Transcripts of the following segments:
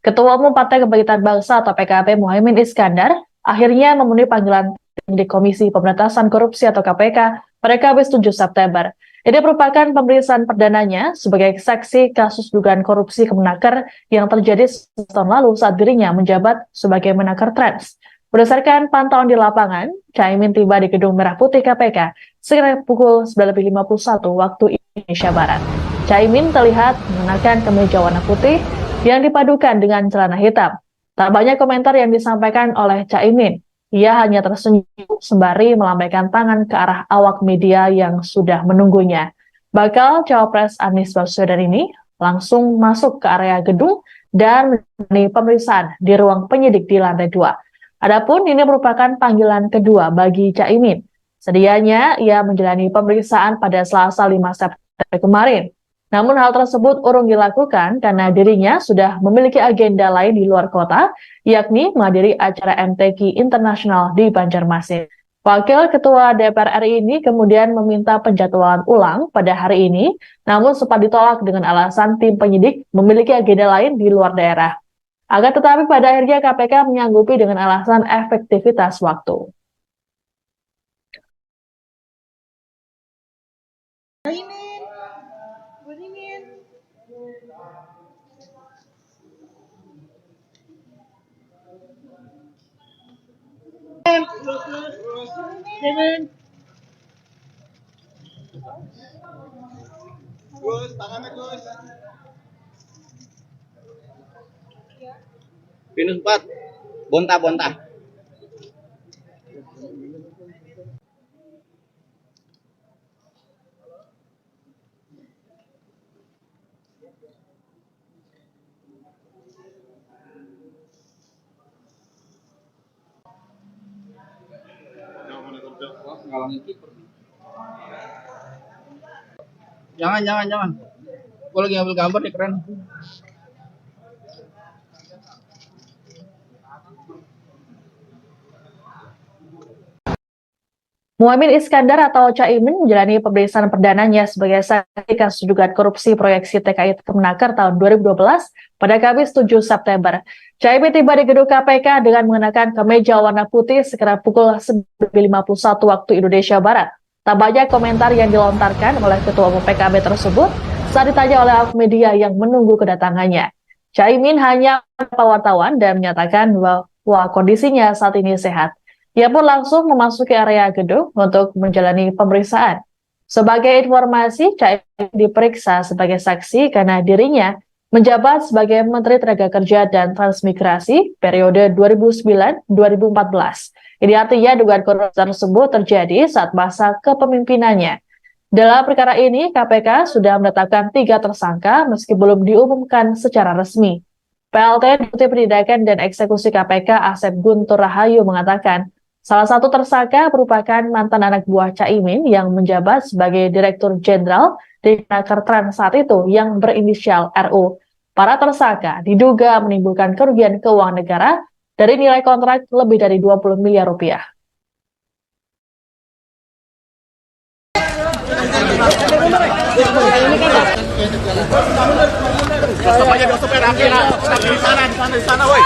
Ketua Umum Partai Kebangkitan Bangsa atau PKB Muhaimin Iskandar akhirnya memenuhi panggilan di Komisi Pemberantasan Korupsi atau KPK pada Kamis 7 September. Ini merupakan pemeriksaan perdananya sebagai saksi kasus dugaan korupsi Kemenaker yang terjadi setahun lalu saat dirinya menjabat sebagai Menaker Trans. Berdasarkan pantauan di lapangan, Caimin tiba di Gedung Merah Putih KPK sekitar pukul 9.51 waktu Indonesia Barat. Caimin terlihat mengenakan kemeja warna putih yang dipadukan dengan celana hitam. Tak banyak komentar yang disampaikan oleh Caimin. Ia hanya tersenyum sembari melambaikan tangan ke arah awak media yang sudah menunggunya. Bakal Cawapres Anies Baswedan ini langsung masuk ke area gedung dan menjalani pemeriksaan di ruang penyidik di lantai 2. Adapun ini merupakan panggilan kedua bagi Caimin. Sedianya ia menjalani pemeriksaan pada Selasa 5 September kemarin. Namun hal tersebut urung dilakukan karena dirinya sudah memiliki agenda lain di luar kota, yakni menghadiri acara MTQ Internasional di Banjarmasin. Wakil Ketua DPR RI ini kemudian meminta penjadwalan ulang pada hari ini, namun sempat ditolak dengan alasan tim penyidik memiliki agenda lain di luar daerah. Akan tetapi pada akhirnya KPK menyanggupi dengan alasan efektivitas waktu. Gus, tangannya Gus. Minus 4. Bonta. Jangan. Gue lagi ngambil gambar nih, keren. Muhaimin Iskandar atau Caimin menjalani pemeriksaan perdananya sebagai saksi kasus dugaan korupsi proyeksi TKI Kemenaker tahun 2012 pada Kamis 7 September. Caimin tiba di gedung KPK dengan mengenakan kemeja warna putih sekitar pukul 9.51 waktu Indonesia Barat. Tak banyak komentar yang dilontarkan oleh Ketua Umum PKB tersebut saat ditanya oleh awak media yang menunggu kedatangannya. Caimin hanya menyapa wartawan dan menyatakan bahwa kondisinya saat ini sehat. Ia pun langsung memasuki area gedung untuk menjalani pemeriksaan. Sebagai informasi, Caimin diperiksa sebagai saksi karena dirinya menjabat sebagai Menteri Tenaga Kerja dan Transmigrasi periode 2009-2014. Ini artinya dugaan korupsi tersebut terjadi saat masa kepemimpinannya. Dalam perkara ini, KPK sudah menetapkan 3 tersangka meski belum diumumkan secara resmi. PLT Deputi Penindakan dan Eksekusi KPK Asep Guntur Rahayu mengatakan, salah satu tersangka merupakan mantan anak buah Caimin yang menjabat sebagai Direktur Jenderal di Menaker Trans saat itu yang berinisial RU. Para tersangka diduga menimbulkan kerugian keuangan negara dari nilai kontrak lebih dari 20 miliar rupiah. Di sana, woi.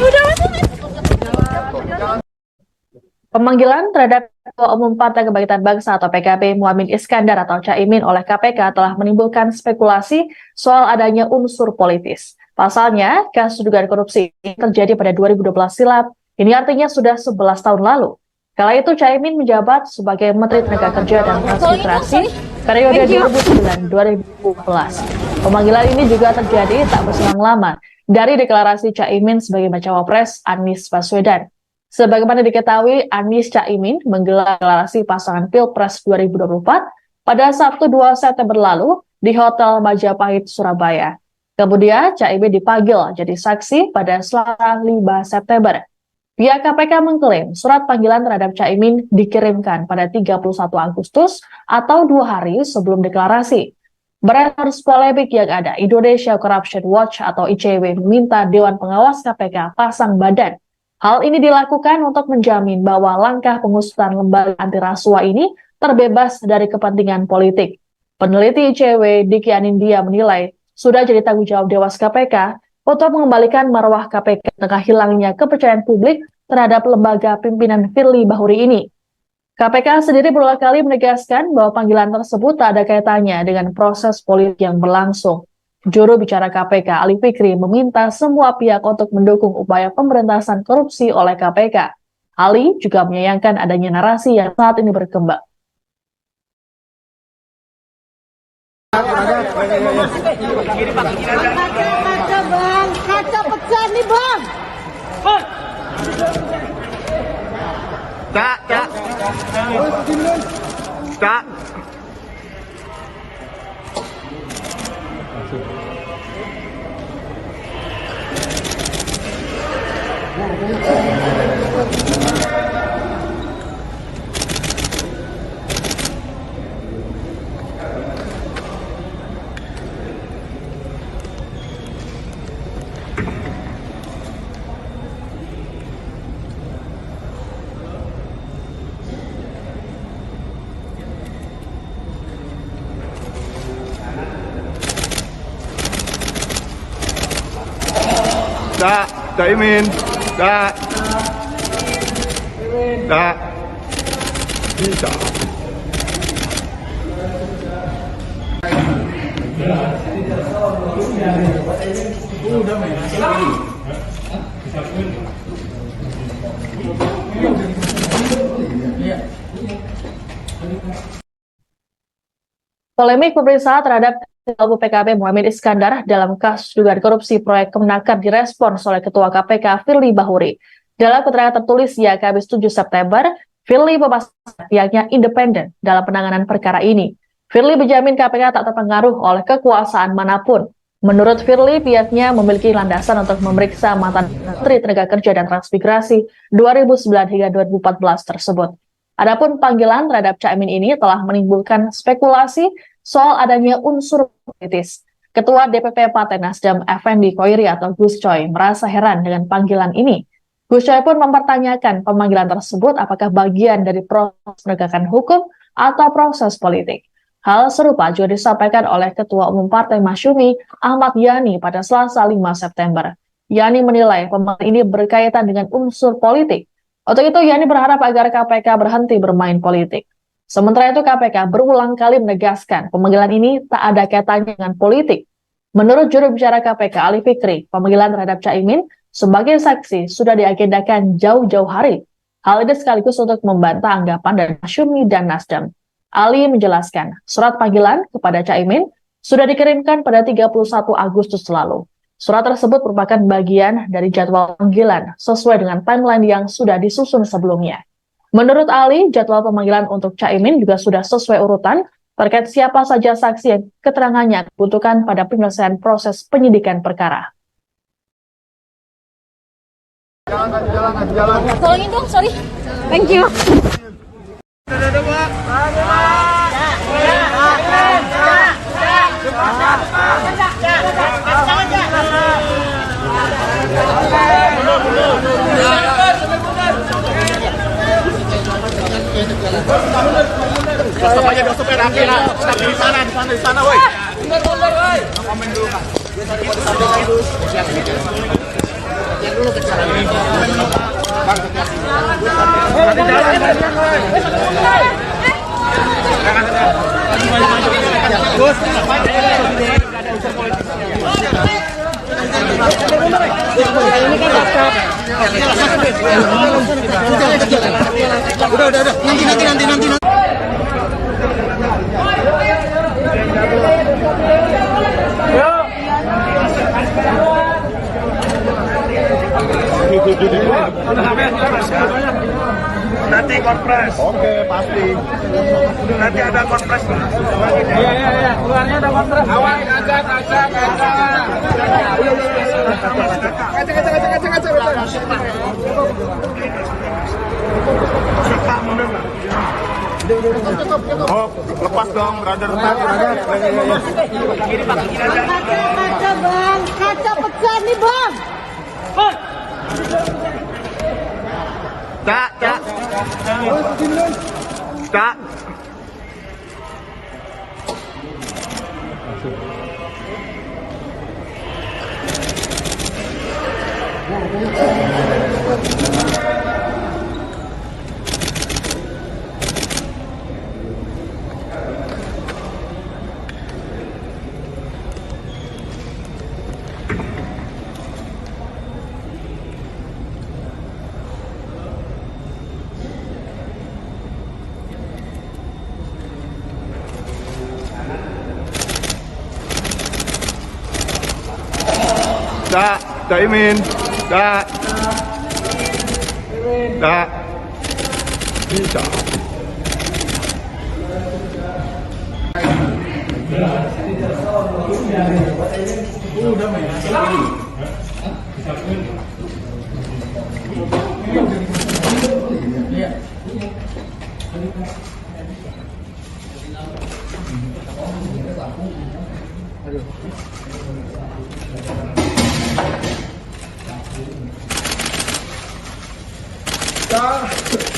Udah. Nanti. Pemanggilan terhadap Ketua Umum Partai Kebangkitan Bangsa atau PKB Muhaimin Iskandar atau Caimin oleh KPK telah menimbulkan spekulasi soal adanya unsur politis. Pasalnya, kasus dugaan korupsi ini terjadi pada 2012 silam. Ini artinya sudah 11 tahun lalu. Kala itu Caimin menjabat sebagai Menteri Tenaga Kerja dan Transmigrasi periode 2009-2014. Pemanggilan ini juga terjadi tak berselang lama dari deklarasi Caimin sebagai bacawa pres Anies Baswedan. Sebagaimana diketahui, Anies Caimin menggelar deklarasi pasangan Pilpres 2024 pada Sabtu 2 September lalu di Hotel Majapahit, Surabaya. Kemudian Caimin dipanggil jadi saksi pada Selasa 5 September. Pihak KPK mengklaim surat panggilan terhadap Caimin dikirimkan pada 31 Agustus atau 2 hari sebelum deklarasi. Berdasarkan polemik yang ada, Indonesia Corruption Watch atau ICW meminta Dewan Pengawas KPK pasang badan. Hal ini dilakukan untuk menjamin bahwa langkah pengusutan lembaga anti rasuah ini terbebas dari kepentingan politik. Peneliti ICW Diki Anindya menilai sudah jadi tanggung jawab Dewas KPK untuk mengembalikan marwah KPK tengah hilangnya kepercayaan publik terhadap lembaga pimpinan Firly Bahuri ini. KPK sendiri berulang kali menegaskan bahwa panggilan tersebut tak ada kaitannya dengan proses politik yang berlangsung. Juru bicara KPK Ali Fikri meminta semua pihak untuk mendukung upaya pemberantasan korupsi oleh KPK. Ali juga menyayangkan adanya narasi yang saat ini berkembang. Kaca bang, kaca pecah nih bang. Cak, cak. Cak. Cak, Caimin, Cak, Cak, bisa. Polemik pemeriksaan terhadap Ketua PKB Muhammad Iskandar dalam kasus dugaan korupsi proyek Kemenaker direspons oleh Ketua KPK Firly Bahuri. Dalam keterangan tertulis ya Kamis 7 September, Firly memastikan pihaknya independen dalam penanganan perkara ini. Firly menjamin KPK tak terpengaruh oleh kekuasaan manapun. Menurut Firly, pihaknya memiliki landasan untuk memeriksa mantan Menteri Tenaga Kerja dan Transmigrasi 2009 hingga 2014 tersebut. Adapun panggilan terhadap Caimin ini telah menimbulkan spekulasi soal adanya unsur politis. Ketua DPP Partai Nasdem Effendi Koiri atau Gus Coy merasa heran dengan panggilan ini. Gus Coy pun mempertanyakan pemanggilan tersebut apakah bagian dari proses penegakan hukum atau proses politik. Hal serupa juga disampaikan oleh Ketua Umum Partai Masyumi Ahmad Yani pada Selasa 5 September. Yani menilai pemanggilan ini berkaitan dengan unsur politik. Untuk itu Yani berharap agar KPK berhenti bermain politik. Sementara itu KPK berulang kali menegaskan pemanggilan ini tak ada kaitannya dengan politik. Menurut juru bicara KPK Ali Fikri, pemanggilan terhadap Caimin sebagai saksi sudah diagendakan jauh-jauh hari. Hal ini sekaligus untuk membantah anggapan dari Masyumi dan Nasdem. Ali menjelaskan, surat panggilan kepada Caimin sudah dikirimkan pada 31 Agustus lalu. Surat tersebut merupakan bagian dari jadwal panggilan sesuai dengan timeline yang sudah disusun sebelumnya. Menurut Ali, jadwal pemanggilan untuk Caimin juga sudah sesuai urutan terkait siapa saja saksi yang keterangannya dibutuhkan pada penyelesaian proses penyidikan perkara. Tolongin dong, sorry. Thank you. Stop aja, stop aja, stop di sana, woi. Mundur, woi. Komen dulu, Kak. Yang dulu ke jalan ini. Bang, udah. Nanti. Nanti konfres. Oke, pasti. Nanti ada konfres. Iya. Keluarnya ada kontrak. Awas, ajak. Oh, lepas dong, brother. Kaca bang, kaca pecah nih bang. Cak. Cak. Cak Imin. Cak. Bisa. Cak.